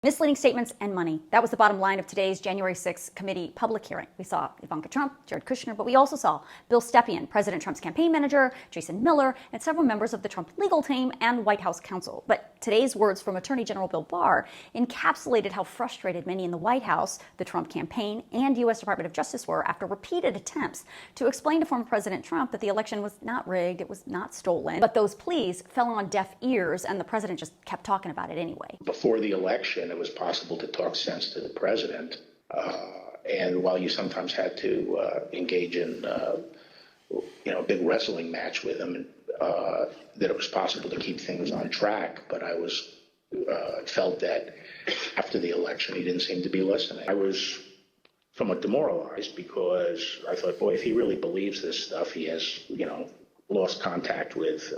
Misleading statements and money. That was the bottom line of today's January 6th committee public hearing. We saw Ivanka Trump, Jared Kushner, but we also saw Bill Stepien, President Trump's campaign manager, Jason Miller, and several members of the Trump legal team and White House counsel. But today's words from Attorney General Bill Barr encapsulated how frustrated many in the White House, the Trump campaign, and U.S. Department of Justice were after repeated attempts to explain to former President Trump that the election was not rigged, it was not stolen. But those pleas fell on deaf ears, and the president just kept talking about it anyway. Before the election, it was possible to talk sense to the president. And while you sometimes had to engage in a big wrestling match with him, that it was possible to keep things on track. But I felt that after the election, he didn't seem to be listening. I was somewhat demoralized because I thought, boy, if he really believes this stuff, he has, lost contact with,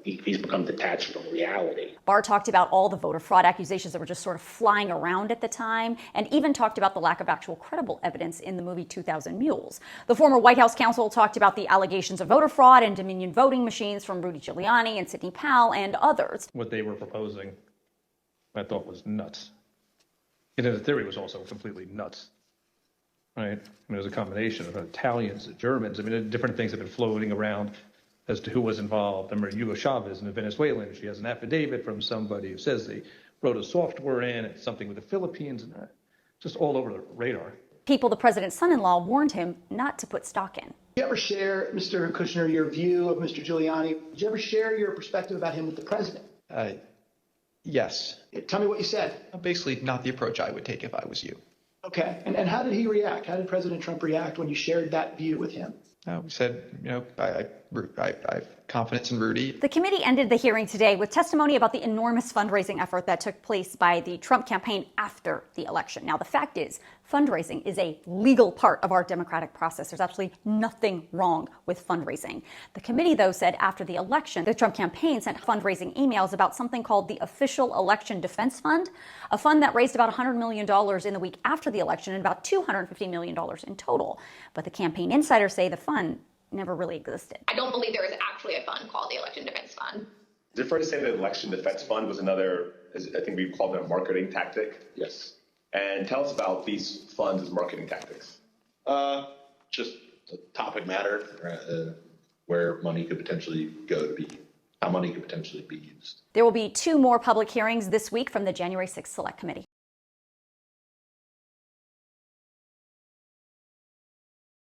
he's become detached from reality. Barr talked about all the voter fraud accusations that were just sort of flying around at the time, and even talked about the lack of actual credible evidence in the movie 2000 Mules. The former White House counsel talked about the allegations of voter fraud and Dominion voting machines from Rudy Giuliani and Sidney Powell and others. What they were proposing, I thought was nuts. And the theory was also completely nuts. Right? It was a combination of Italians, Germans. Different things have been floating around as to who was involved. Remember Hugo Chavez and the Venezuelan. She has an affidavit from somebody who says they wrote a software in, it's something with the Philippines, and just all over the radar. People the president's son-in-law warned him not to put stock in. Did you ever share, Mr. Kushner, your view of Mr. Giuliani? Did you ever share your perspective about him with the president? Yes. Tell me what you said. Basically, not the approach I would take if I was you. Okay. And how did he react? How did President Trump react when you shared that view with him? We said, I have confidence in Rudy. The committee ended the hearing today with testimony about the enormous fundraising effort that took place by the Trump campaign after the election. Now, the fact is, fundraising is a legal part of our democratic process. There's absolutely nothing wrong with fundraising. The committee, though, said after the election, the Trump campaign sent fundraising emails about something called the Official Election Defense Fund, a fund that raised about $100 million in the week after the election and about $250 million in total. But the campaign insiders say the fund never really existed. I don't believe there is actually a fund called the Election Defense Fund. Is it fair to say that the Election Defense Fund was another, I think we called it a marketing tactic? Yes. And tell us about these funds as marketing tactics. Just a topic matter where money could potentially how money could potentially be used. There will be 2 more public hearings this week from the January 6th Select Committee.